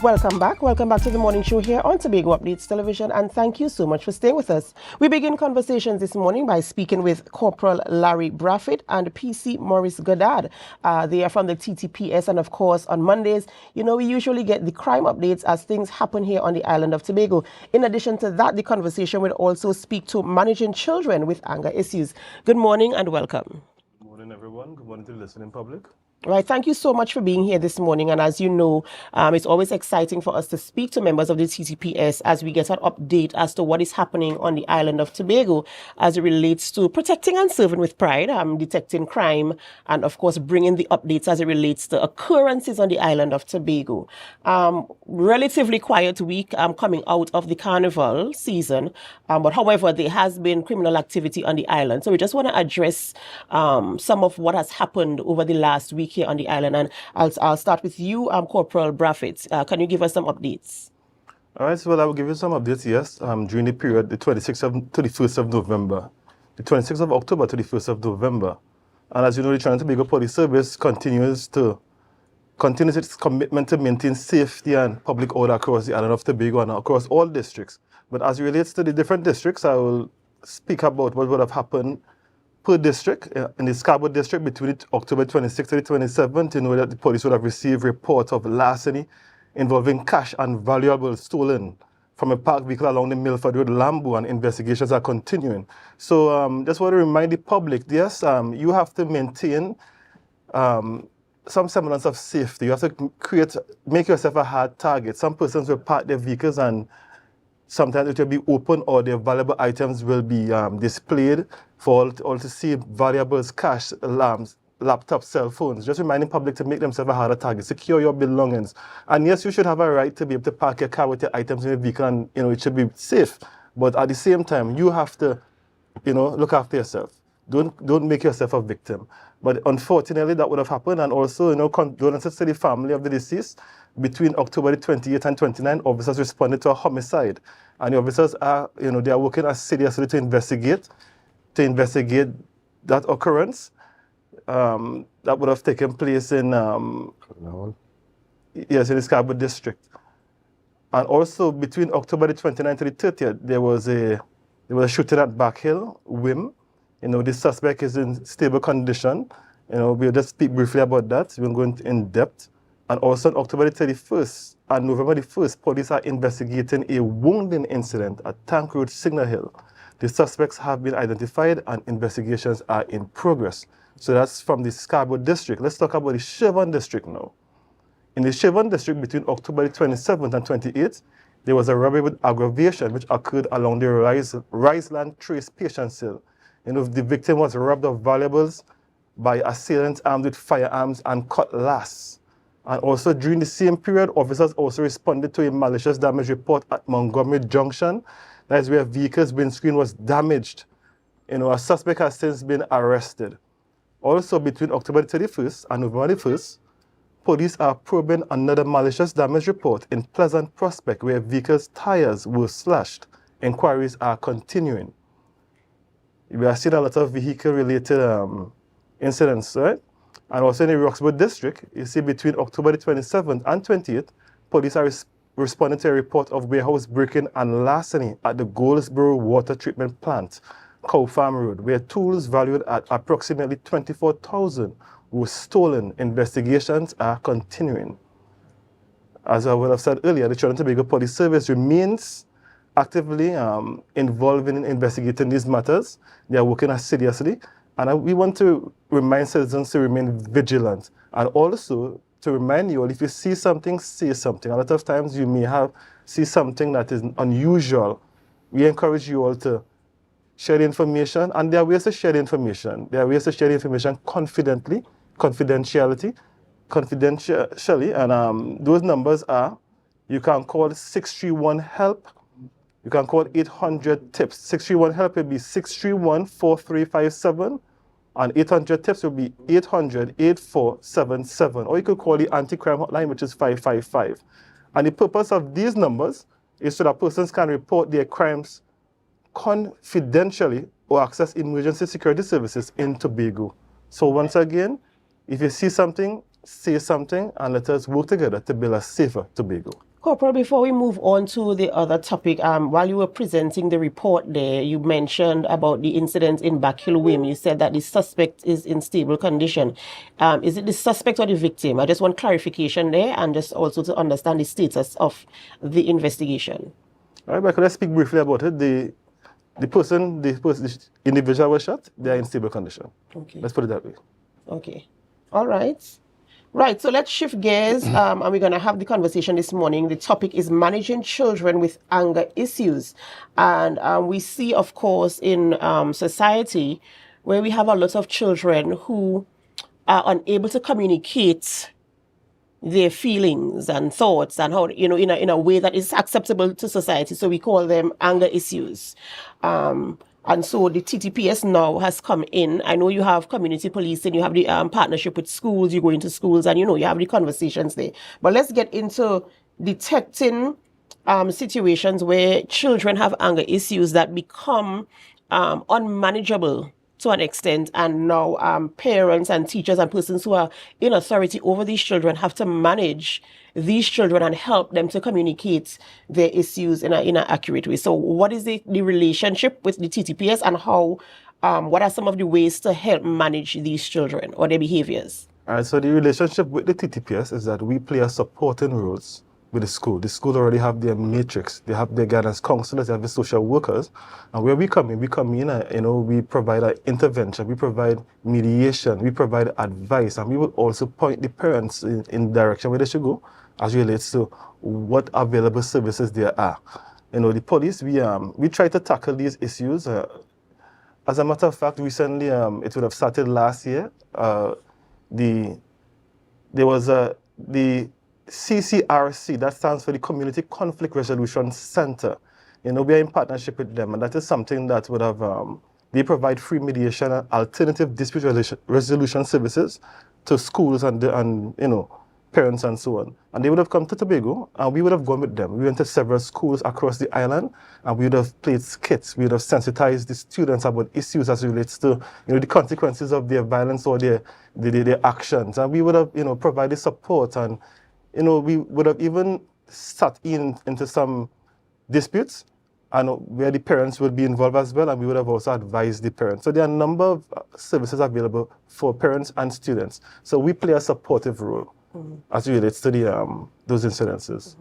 Welcome back to the morning show here on Tobago Updates Television, and thank you so much for staying with us. We begin conversations this morning by speaking with Corporal Larry Brathwaithe and PC Maurice Goddard. They are from the T.T.P.S, and of course on Mondays, we usually get the crime updates as things happen here on the island of Tobago. In addition to that, the conversation will also speak to managing children with anger issues. Good morning and welcome. Good morning, everyone. Good morning to the listening public. Right, thank you so much for being here this morning. And as you know, it's always exciting for us to speak to members of the T.T.P.S as we get an update as to what is happening on the island of Tobago as it relates to protecting and serving with pride, detecting crime, and of course bringing the updates as it relates to occurrences on the island of Tobago. Relatively quiet week coming out of the carnival season, but however, there has been criminal activity on the island. So we just want to address some of what has happened over the last week here on the island, and I'll start with you, Corporal Brathwaithe. Can you give us some updates? All right, so I will give you some updates, yes, during the period, the 26th to the 1st of November, the 26th of October to the 1st of November. And as you know, the Trinidad and Tobago Police Service continues its commitment to maintain safety and public order across the island of Tobago and across all districts. But as it relates to the different districts, I will speak about what would have happened per district. In the Scarborough district between October 26th to the 27th, you know that the police would have received reports of larceny involving cash and valuables stolen from a parked vehicle along the Milford Road, Lambu, and investigations are continuing. So just want to remind the public, yes, you have to maintain some semblance of safety. You have to make yourself a hard target. Some persons will park their vehicles and sometimes it will be open or their valuable items will be displayed for all to see, valuables, cash, alarms, laptops, cell phones. Just reminding public to make themselves a harder target, secure your belongings. And yes, you should have a right to be able to park your car with your items in your vehicle and it should be safe. But at the same time, you have to, look after yourself. Don't make yourself a victim. But unfortunately, that would have happened. And also, condolences to the family of the deceased. Between October the 28th and 29th, officers responded to a homicide. And the officers are, they are working as seriously to investigate that occurrence that would have taken place in in the Scarborough district. And also between October the 29th to the 30th, there was a shooting at Backhill, Wim. The suspect is in stable condition. We'll just speak briefly about that. We'll go in depth. And also on October the 31st and November the 1st, police are investigating a wounding incident at Tank Road, Signal Hill. The suspects have been identified and investigations are in progress. So that's from the Scarborough district. Let's talk about the Sherborne district now. In the Sherborne district between October the 27th and 28th, there was a robbery with aggravation which occurred along the Riseland Trace patient cell. The victim was robbed of valuables by assailants armed with firearms and cutlass. And also during the same period, officers also responded to a malicious damage report at Montgomery Junction. That is where a vehicle's windscreen was damaged. A suspect has since been arrested. Also between October the 31st and November the 1st, police are probing another malicious damage report in Pleasant Prospect where a vehicle's tires were slashed. Inquiries are continuing. We are seeing a lot of vehicle-related incidents, right? And also in the Roxburgh district, you see between October the 27th and 28th, police are responding to a report of warehouse breaking and larceny at the Goldsboro Water Treatment Plant, Cow Farm Road, where tools valued at approximately $24,000 were stolen. Investigations are continuing. As I would have said earlier, the Trinidad and Tobago Police Service remains actively involved in investigating these matters. They are working as seriously. And we want to remind citizens to remain vigilant. And also to remind you all, if you see something, say something. A lot of times you may see something that is unusual. We encourage you all to share the information. And there are ways to share the information. There are ways to share the information confidentially. And those numbers are, you can call 631-HELP. You can call 800-TIPS. 631-HELP will be 631-4357. And 800-TIPS will be 800-8477. Or you could call the anti-crime hotline, which is 555. And the purpose of these numbers is so that persons can report their crimes confidentially or access emergency security services in Tobago. So once again, if you see something, say something, and let us work together to build a safer Tobago. Corporal, before we move on to the other topic, while you were presenting the report there, you mentioned about the incident in Backhill Wim. You said that the suspect is in stable condition. Is it the suspect or the victim? I just want clarification there, and just also to understand the status of the investigation. All right, but let's speak briefly about it. The individual was shot, they are in stable condition. Okay. Let's put it that way. Okay. All right. Right, so let's shift gears, and we're going to have the conversation this morning. The topic is managing children with anger issues. And we see, of course, in society where we have a lot of children who are unable to communicate their feelings and thoughts and how, in a way that is acceptable to society. So we call them anger issues. And so the T.T.P.S now has come in. I know you have community policing, you have the partnership with schools, you go into schools and, you have the conversations there. But let's get into detecting situations where children have anger issues that become unmanageable to an extent, and now parents and teachers and persons who are in authority over these children have to manage these children and help them to communicate their issues in an accurate way. So what is the relationship with the T.T.P.S and how, what are some of the ways to help manage these children or their behaviors? All right, so the relationship with the T.T.P.S is that we play a supporting roles with the school. The school already have their matrix, they have their guidance counselors, they have the social workers. And where we come in, we provide an intervention, we provide mediation, we provide advice, and we will also point the parents in direction where they should go as relates to what available services there are. The police, we try to tackle these issues. As a matter of fact, recently, it would have started last year, there was the CCRC, that stands for the Community Conflict Resolution Center. We are in partnership with them, and that is something that would have, they provide free mediation and alternative dispute resolution services to schools and parents and so on. And they would have come to Tobago, and we would have gone with them. We went to several schools across the island, and we would have played skits. We would have sensitized the students about issues as it relates to, the consequences of their violence or their actions. And we would have, provided support, and, we would have even sat into some disputes, and where the parents would be involved as well, and we would have also advised the parents. So there are a number of services available for parents and students. So we play a supportive role as it relates to those incidences.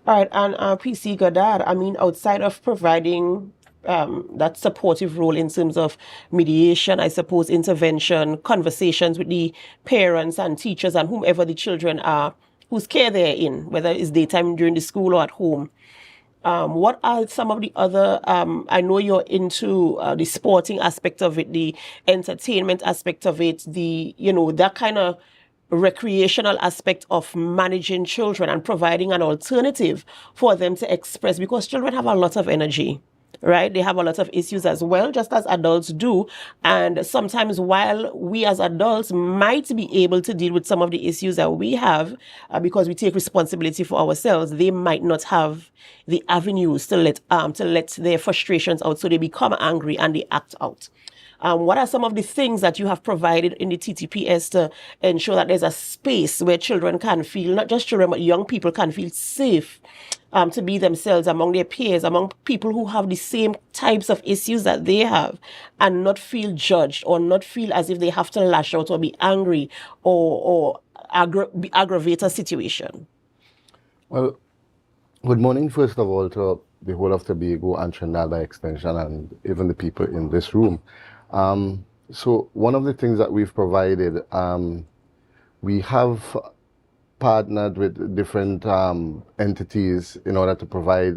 All right, and PC Goddard, outside of providing that supportive role in terms of mediation, I suppose, intervention, conversations with the parents and teachers and whomever the children are, whose care they're in, whether it's daytime during the school or at home. What are some of the other, I know you're into the sporting aspect of it, the entertainment aspect of it, that kind of recreational aspect of managing children and providing an alternative for them to express, because children have a lot of energy. Right? They have a lot of issues as well, just as adults do. And sometimes while we as adults might be able to deal with some of the issues that we have because we take responsibility for ourselves, they might not have the avenues to let their frustrations out. So they become angry and they act out. What are some of the things that you have provided in the T.T.P.S to ensure that there's a space where children can feel, not just children, but young people can feel safe to be themselves among their peers, among people who have the same types of issues that they have, and not feel judged or not feel as if they have to lash out or be angry or aggravate a situation? Well, good morning, first of all, to the whole of Tobago and Trinidad by extension, and even the people in this room. So one of the things that we've provided, we have partnered with different entities in order to provide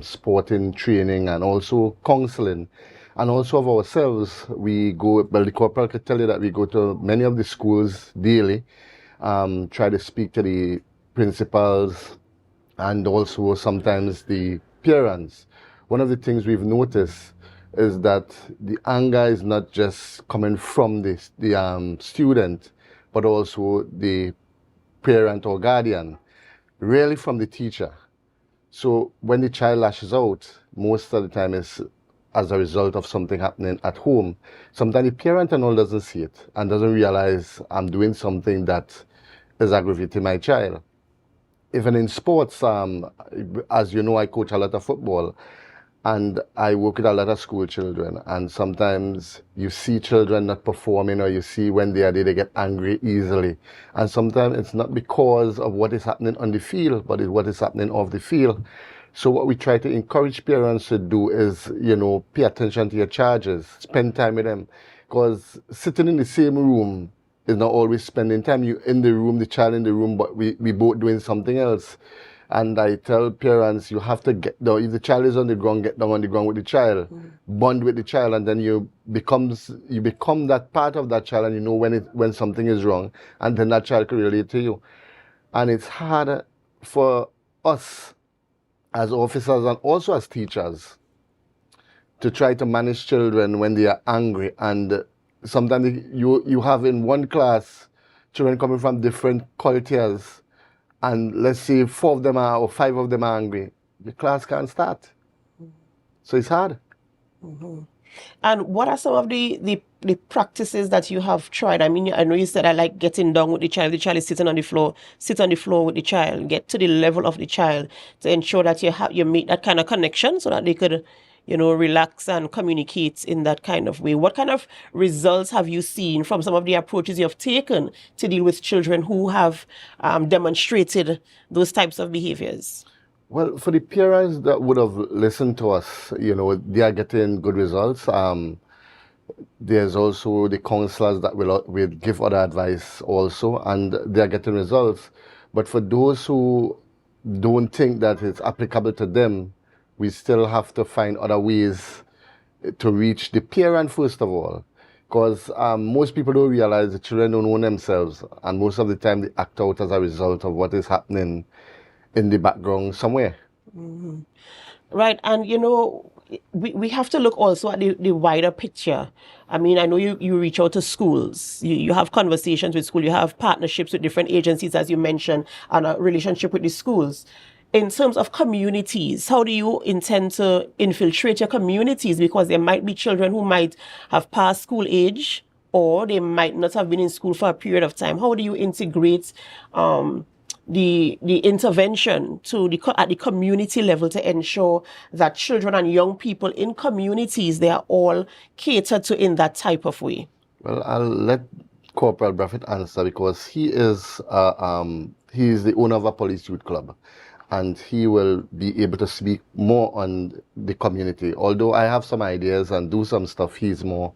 sporting training and also counseling. And also of ourselves, we go, well, the corporal could tell you that we go to many of the schools daily, try to speak to the principals and also sometimes the parents. One of the things we've noticed is that the anger is not just coming from the student, but also the parent or guardian, really from the teacher. So when the child lashes out, most of the time is as a result of something happening at home. Sometimes the parent and all doesn't see it and doesn't realize I'm doing something that is aggravating my child. even in sports, as you know, I coach a lot of football, and I work with a lot of school children, and sometimes you see children not performing, or you see when they are there, they get angry easily. And sometimes it's not because of what is happening on the field, but it's what is happening off the field. So what we try to encourage parents to do is, pay attention to your charges, spend time with them. Because sitting in the same room is not always spending time. You in the room, the child in the room, but we both doing something else. And I tell parents, you have to get down. If the child is on the ground, get down on the ground with the child, bond with the child, and then you become that part of that child, and you know when something is wrong, and then that child can relate to you. And it's hard for us as officers and also as teachers to try to manage children when they are angry. And sometimes you have in one class children coming from different cultures, and let's say 4 of them are or 5 of them are angry, the class can't start. So it's hard. And what are some of the practices that you have tried? I mean, I know you said I like getting down with the child. The child is sitting on the floor. Sit on the floor with the child. Get to the level of the child to ensure that you make that kind of connection so that they could, relax and communicate in that kind of way. What kind of results have you seen from some of the approaches you have taken to deal with children who have demonstrated those types of behaviors? Well, for the parents that would have listened to us, they are getting good results. There's also the counselors that will give other advice also, and they are getting results. But for those who don't think that it's applicable to them, we still have to find other ways to reach the parent first of all. Because most people don't realize the children don't know themselves, and most of the time they act out as a result of what is happening in the background somewhere. Right, and we have to look also at the wider picture. I mean, I know you reach out to schools, you have conversations with schools, you have partnerships with different agencies, as you mentioned, and a relationship with the schools. In terms of communities, how do you intend to infiltrate your communities? Because there might be children who might have passed school age, or they might not have been in school for a period of time. How do you integrate the intervention at the community level to ensure that children and young people in communities, they are all catered to in that type of way? Well, I'll let Corporal Brathwaithe answer, because he is the owner of a police youth club, and he will be able to speak more on the community. Although I have some ideas and do some stuff, he's more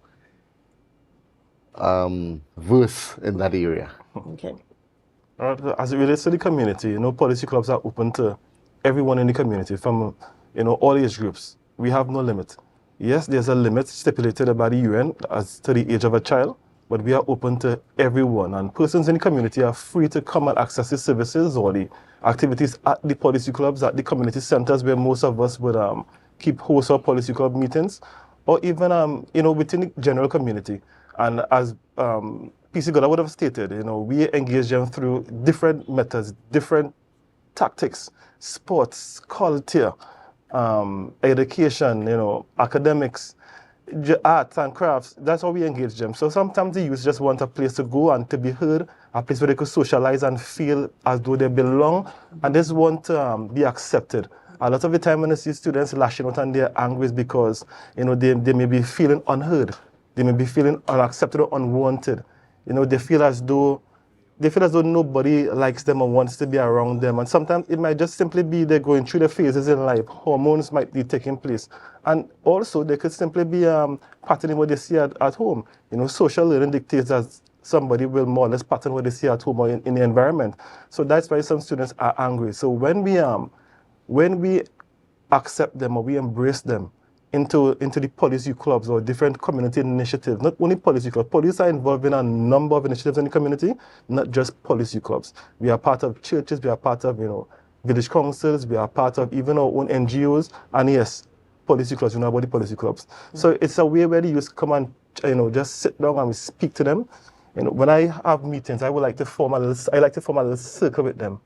versed in that area. Okay. As it relates to the community, policy clubs are open to everyone in the community from, all age groups. We have no limit. Yes, there's a limit stipulated by the UN as to the age of a child, but we are open to everyone, and persons in the community are free to come and access the services or the activities at the policy clubs, at the community centers where most of us would keep host our policy club meetings, or even within the general community. And as P.C. Goddard would have stated, we engage them through different methods, different tactics, sports, culture, education, academics, arts and crafts. That's how we engage them. So sometimes the youth just want a place to go and to be heard, a place where they could socialize and feel as though they belong, and they just want to be accepted. A lot of the time when I see students lashing out and they're angry is because they may be feeling unheard. They may be feeling unaccepted or unwanted. They feel as though nobody likes them or wants to be around them. And sometimes it might just simply be they're going through the phases in life. Hormones might be taking place. And also they could simply be patterning what they see at home. Social learning dictates that somebody will more or less pattern what they see at home or in the environment. So that's why some students are angry. So when we accept them or we embrace them into the policy clubs or different community initiatives, not only policy clubs. Police are involved in a number of initiatives in the community, not just policy clubs. We are part of churches, we are part of, village councils, we are part of even our own NGOs, and yes, policy clubs, about the policy clubs. So it's a way where the youth come and, just sit down and we speak to them. When I have meetings, I like to form a little circle with them.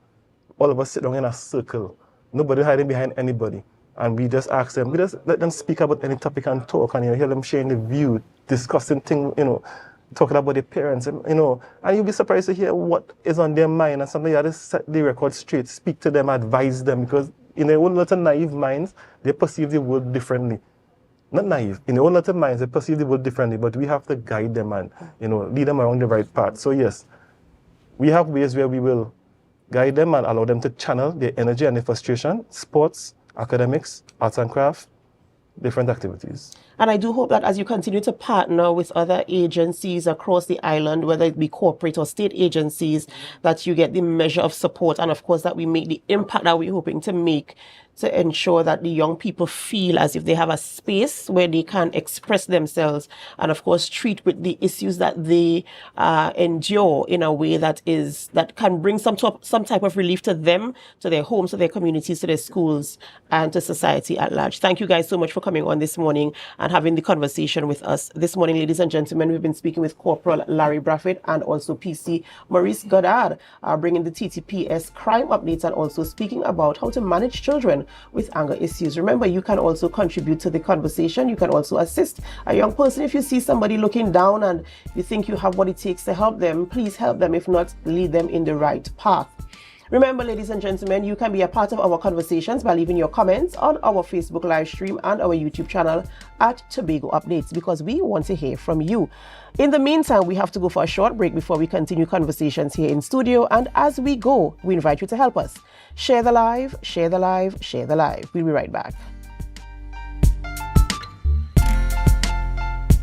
All of us sit down in a circle. Nobody hiding behind anybody. And we just ask them, we just let them speak about any topic and talk, and hear them sharing the view, discussing things, talking about their parents, and, you know, and you'll be surprised to hear what is on their mind, and something you have to set the record straight, speak to them, advise them, because in their own little naive minds, they perceive the world differently. Not naive, in their own little minds, they perceive the world differently, but we have to guide them and, you know, lead them along the right path. So yes, we have ways where we will guide them and allow them to channel their energy and their frustration, sports, academics, arts and craft, different activities. And I do hope that as you continue to partner with other agencies across the island, whether it be corporate or state agencies, that you get the measure of support, and of course that we make the impact that we're hoping to make to ensure that the young people feel as if they have a space where they can express themselves and of course treat with the issues that they endure in a way that can bring some type of relief to them, to their homes, to their communities, to their schools, and to society at large. Thank you guys so much for coming on this morning and having the conversation with us this morning. Ladies and gentlemen, we've been speaking with Corporal Larry Brathwaithe and also PC Maurice Goddard, bringing the T.T.P.S crime updates and also speaking about how to manage children with anger issues. Remember, you can also contribute to the conversation. You can also assist a young person. If you see somebody looking down and you think you have what it takes to help them, please help them. If not, lead them in the right path. Remember, ladies and gentlemen, you can be a part of our conversations by leaving your comments on our Facebook live stream and our YouTube channel at Tobago Updates, because we want to hear from you. In the meantime, we have to go for a short break before we continue conversations here in studio. And as we go, we invite you to help us. Share the live, share the live, share the live. We'll be right back.